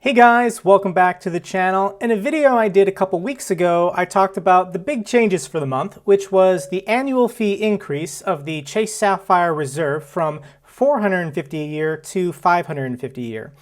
Hey guys, welcome back to the channel. In a video I did a couple weeks ago, I talked about the big changes for the month, which was the annual fee increase of the Chase Sapphire Reserve from $450 a year to $550 a year.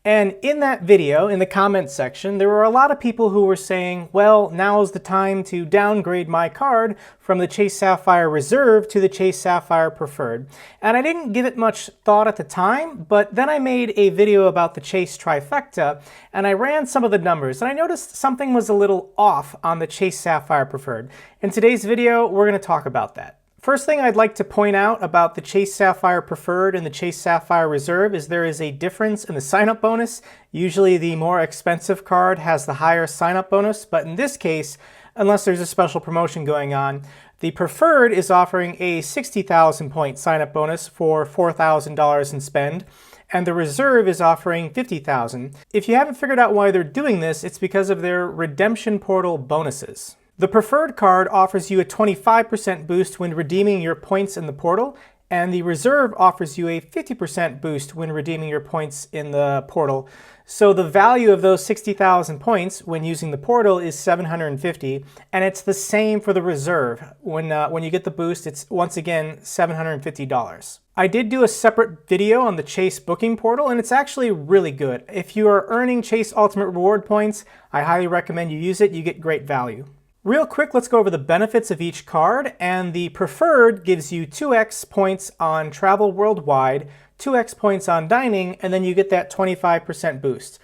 And in that video, in the comments section, there were a lot of people who were saying, well, now is the time to downgrade my card from the Chase Sapphire Reserve to the Chase Sapphire Preferred. And I didn't give it much thought at the time, but then I made a video about the Chase Trifecta, and I ran some of the numbers, and I noticed something was a little off on the Chase Sapphire Preferred. In today's video, we're going to talk about that. First thing I'd like to point out about the Chase Sapphire Preferred and the Chase Sapphire Reserve is there is a difference in the sign-up bonus. Usually the more expensive card has the higher sign-up bonus, but in this case, unless there's a special promotion going on, the Preferred is offering a 60,000 point sign-up bonus for $4,000 in spend, and the Reserve is offering 50,000. If you haven't figured out why they're doing this, it's because of their redemption portal bonuses. The Preferred card offers you a 25% boost when redeeming your points in the portal, and the Reserve offers you a 50% boost when redeeming your points in the portal. So the value of those 60,000 points when using the portal is $750, and it's the same for the Reserve. When you get the boost, it's once again $750. I did do a separate video on the Chase booking portal, and it's actually really good. If you are earning Chase Ultimate Reward points, I highly recommend you use it. You get great value. Real quick, let's go over the benefits of each card, and the Preferred gives you 2x points on travel worldwide, 2x points on dining, and then you get that 25% boost.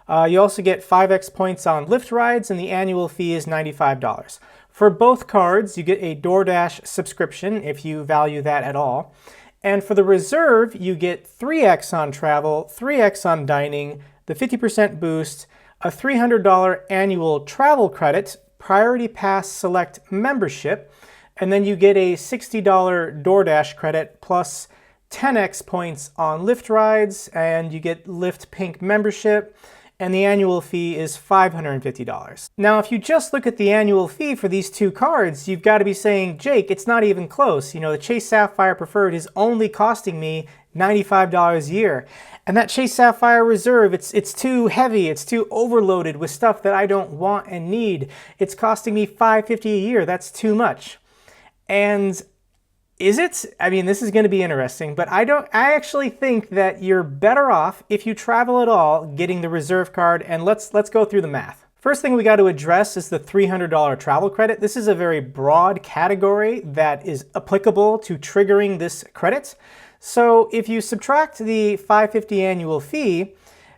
You also get 5x points on Lyft rides, and the annual fee is $95. For both cards, you get a DoorDash subscription if you value that at all. And for the Reserve, you get 3x on travel, 3x on dining, the 50% boost, a $300 annual travel credit, Priority Pass Select membership, and then you get a $60 DoorDash credit plus 10x points on Lyft rides, and you get Lyft Pink membership, and the annual fee is $550. Now, if you just look at the annual fee for these two cards, you've got to be saying, Jake, it's not even close. You know, the Chase Sapphire Preferred is only costing me $95 a year. And that Chase Sapphire Reserve, it's too heavy, it's too overloaded with stuff that I don't want and need. It's costing me $550 a year, that's too much. And is it? I mean, this is going to be interesting, but I actually think that you're better off, if you travel at all, getting the Reserve card, and let's go through the math. First thing we got to address is the $300 travel credit. This is a very broad category that is applicable to triggering this credit. So if you subtract the $550 annual fee,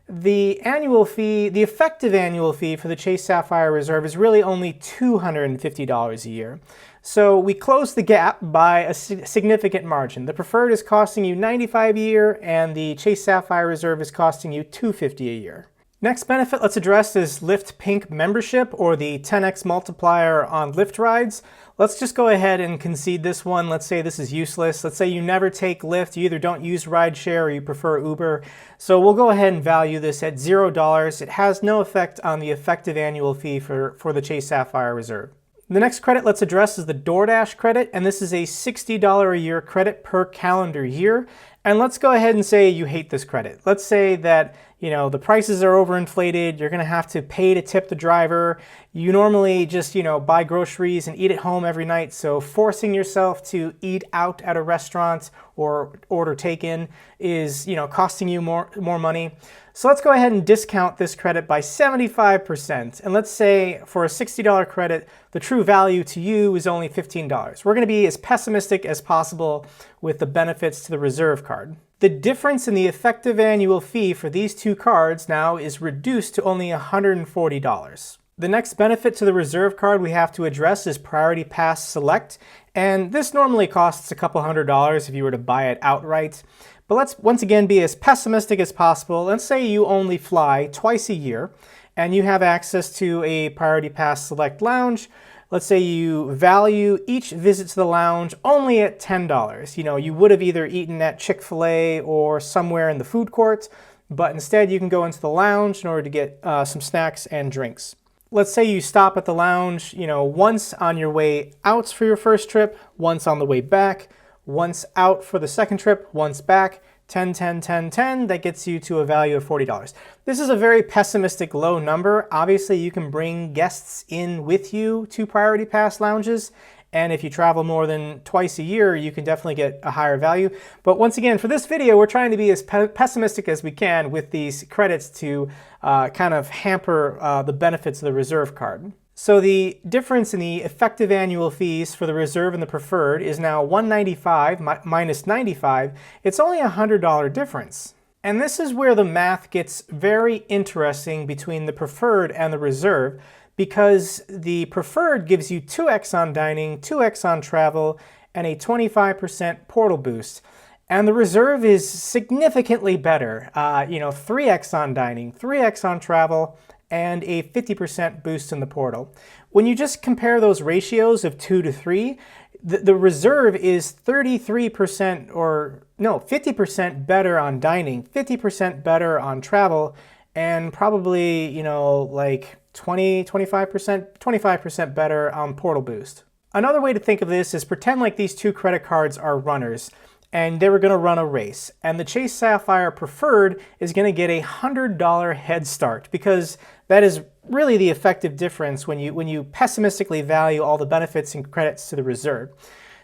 the effective annual fee for the Chase Sapphire Reserve is really only $250 a year. So we close the gap by a significant margin. The Preferred is costing you $95 a year, and the Chase Sapphire Reserve is costing you $250 a year. Next benefit let's address is Lyft Pink membership, or the 10x multiplier on Lyft rides. Let's just go ahead and concede this one. Let's say this is useless. Let's say you never take Lyft, you either don't use rideshare or you prefer Uber. So we'll go ahead and value this at $0. It has no effect on the effective annual fee for the Chase Sapphire Reserve. The next credit let's address is the DoorDash credit, and this is a $60 a year credit per calendar year. And let's go ahead and say you hate this credit. Let's say that, you know, the prices are overinflated, you're gonna have to pay to tip the driver. You normally just, you know, buy groceries and eat at home every night, so forcing yourself to eat out at a restaurant or order takein is, you know, costing you more money. So let's go ahead and discount this credit by 75%. And let's say for a $60 credit, the true value to you is only $15. We're gonna be as pessimistic as possible with the benefits to the Reserve card. The difference in the effective annual fee for these two cards now is reduced to only $140. The next benefit to the Reserve card we have to address is Priority Pass Select, and this normally costs a couple $100 if you were to buy it outright. But let's once again be as pessimistic as possible. Let's say you only fly twice a year and you have access to a Priority Pass Select lounge. Let's say you value each visit to the lounge only at $10. You know, you would have either eaten at Chick-fil-A or somewhere in the food court, but instead you can go into the lounge in order to get some snacks and drinks. Let's say you stop at the lounge, you know, once on your way out for your first trip, once on the way back, once out for the second trip, once back, 10, 10, 10, 10, that gets you to a value of $40. This is a very pessimistic low number. Obviously, you can bring guests in with you to Priority Pass lounges, and if you travel more than twice a year, you can definitely get a higher value. But once again, for this video, we're trying to be as pessimistic as we can with these credits to kind of hamper the benefits of the Reserve card. So the difference in the effective annual fees for the Reserve and the Preferred is now $195 minus $95. It's only a $100 difference. And this is where the math gets very interesting between the Preferred and the Reserve, because the Preferred gives you 2x on dining, 2x on travel, and a 25% portal boost. And the Reserve is significantly better, 3x on dining, 3x on travel, and a 50% boost in the portal. When you just compare those ratios of 2 to 3, the Reserve is 50% better on dining, 50% better on travel, and probably, like 25% better on portal boost. Another way to think of this is pretend like these two credit cards are runners, and they were going to run a race, and the Chase Sapphire Preferred is going to get a $100 head start, because that is really the effective difference when you pessimistically value all the benefits and credits to the Reserve.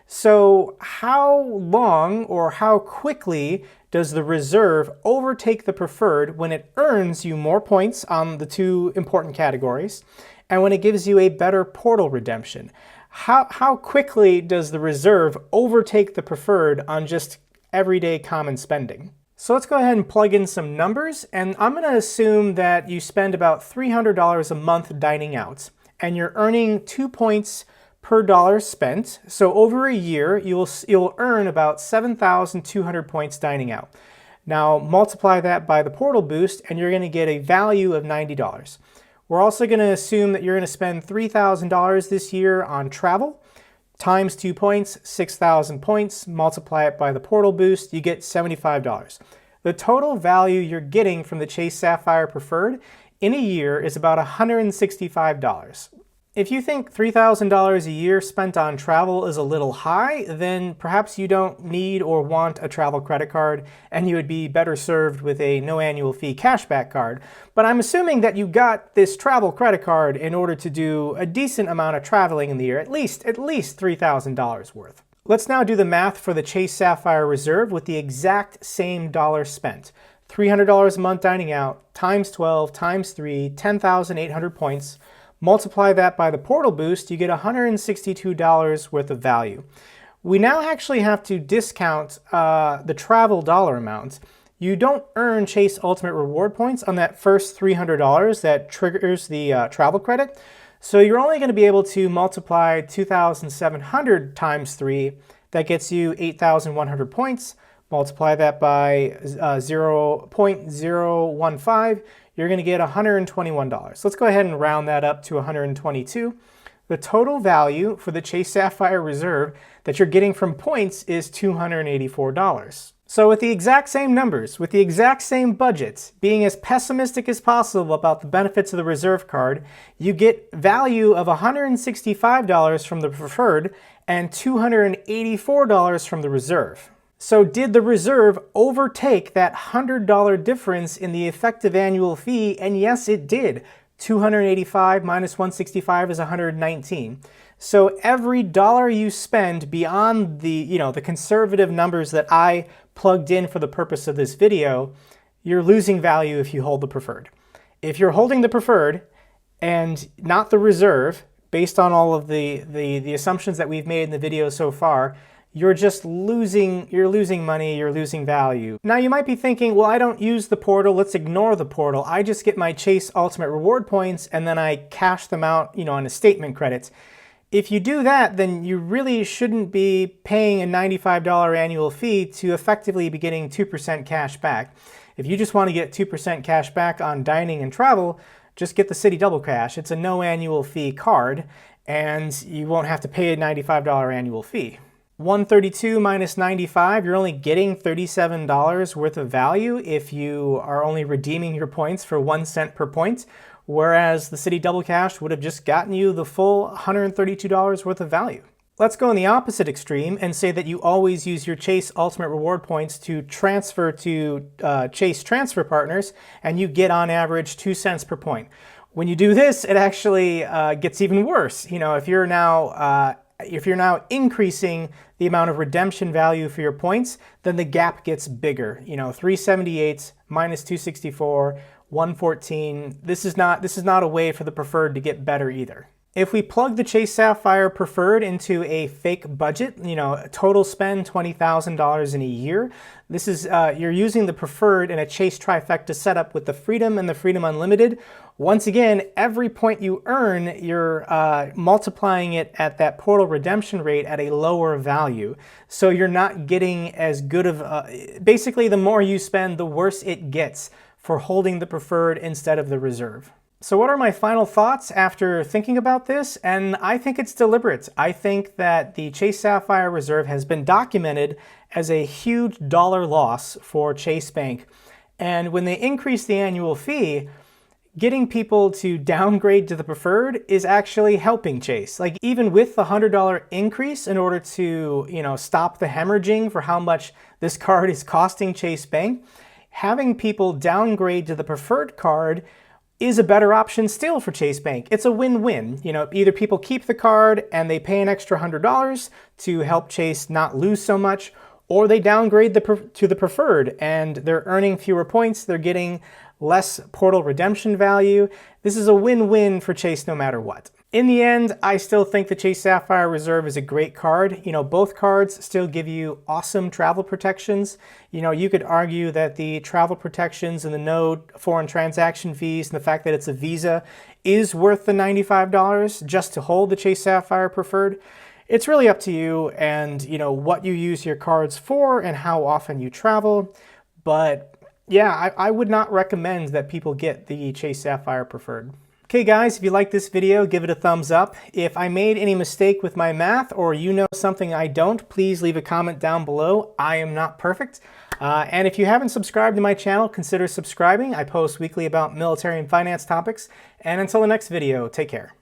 So how long or how quickly does the Reserve overtake the Preferred when it earns you more points on the two important categories and when it gives you a better portal redemption? How quickly does the Reserve overtake the Preferred on just everyday common spending? So let's go ahead and plug in some numbers, and I'm going to assume that you spend about $300 a month dining out, and you're earning 2 points per dollar spent. So over a year, you'll earn about 7,200 points dining out. Now multiply that by the portal boost, and you're going to get a value of $90. We're also going to assume that you're going to spend $3,000 this year on travel, times 2 points, 6,000 points, multiply it by the portal boost, you get $75. The total value you're getting from the Chase Sapphire Preferred in a year is about $165. If you think $3,000 a year spent on travel is a little high, then perhaps you don't need or want a travel credit card, and you would be better served with a no annual fee cashback card. But I'm assuming that you got this travel credit card in order to do a decent amount of traveling in the year, at least $3,000 worth. Let's now do the math for the Chase Sapphire Reserve with the exact same dollar spent. $300 a month dining out, times 12, times 3, 10,800 points. Multiply that by the portal boost, you get $162 worth of value. We now actually have to discount the travel dollar amount. You don't earn Chase Ultimate Reward points on that first $300 that triggers the travel credit. So you're only going to be able to multiply 2,700 times 3. That gets you 8,100 points. Multiply that by 0.015. You're going to get $121. Let's go ahead and round that up to $122. The total value for the Chase Sapphire Reserve that you're getting from points is $284. So with the exact same numbers, with the exact same budget, being as pessimistic as possible about the benefits of the Reserve card, you get value of $165 from the Preferred and $284 from the Reserve. So did the Reserve overtake that $100 difference in the effective annual fee? And yes, it did. 285 minus 165 is 119. So every dollar you spend beyond the, the conservative numbers that I plugged in for the purpose of this video, you're losing value if you hold the Preferred. If you're holding the Preferred and not the Reserve, based on all of the assumptions that we've made in the video so far, you're just losing money, you're losing value. Now you might be thinking, well, I don't use the portal, let's ignore the portal. I just get my Chase Ultimate Reward points and then I cash them out, on a statement credit. If you do that, then you really shouldn't be paying a $95 annual fee to effectively be getting 2% cash back. If you just want to get 2% cash back on dining and travel, just get the Citi Double Cash. It's a no annual fee card and you won't have to pay a $95 annual fee. 132 minus 95, you're only getting $37 worth of value if you are only redeeming your points for 1 cent per point, whereas the Citi Double Cash would have just gotten you the full $132 worth of value. Let's go in the opposite extreme and say that you always use your Chase Ultimate Reward points to transfer to Chase transfer partners, and you get on average 2 cents per point. When you do this, it actually gets even worse. You know, if you're now increasing the amount of redemption value for your points, then the gap gets bigger. You know, 378 minus 264, 114. This is not a way for the preferred to get better either. If we plug the Chase Sapphire Preferred into a fake budget, you know, total spend $20,000 in a year, this is, you're using the Preferred in a Chase Trifecta setup with the Freedom and the Freedom Unlimited. Once again, every point you earn, you're multiplying it at that portal redemption rate at a lower value. So you're not getting as good of, basically the more you spend, the worse it gets for holding the Preferred instead of the Reserve. So what are my final thoughts after thinking about this? And I think it's deliberate. I think that the Chase Sapphire Reserve has been documented as a huge dollar loss for Chase Bank. And when they increase the annual fee, getting people to downgrade to the Preferred is actually helping Chase. Like, even with the $100 increase in order to, you know, stop the hemorrhaging for how much this card is costing Chase Bank, having people downgrade to the Preferred card is a better option still for Chase Bank. It's a win-win. You know, either people keep the card and they pay an extra $100 to help Chase not lose so much, or they downgrade to the Preferred and they're earning fewer points, they're getting less portal redemption value. This is a win-win for Chase no matter what. In the end, I still think the Chase Sapphire Reserve is a great card. You know, both cards still give you awesome travel protections. You know, you could argue that the travel protections and the no foreign transaction fees and the fact that it's a Visa is worth the $95 just to hold the Chase Sapphire Preferred. It's really up to you and, you know, what you use your cards for and how often you travel. But yeah, I would not recommend that people get the Chase Sapphire Preferred. Okay guys, if you like this video, give it a thumbs up. If I made any mistake with my math or you know something I don't, please leave a comment down below. I am not perfect. And if you haven't subscribed to my channel, consider subscribing. I post weekly about military and finance topics. And until the next video, take care.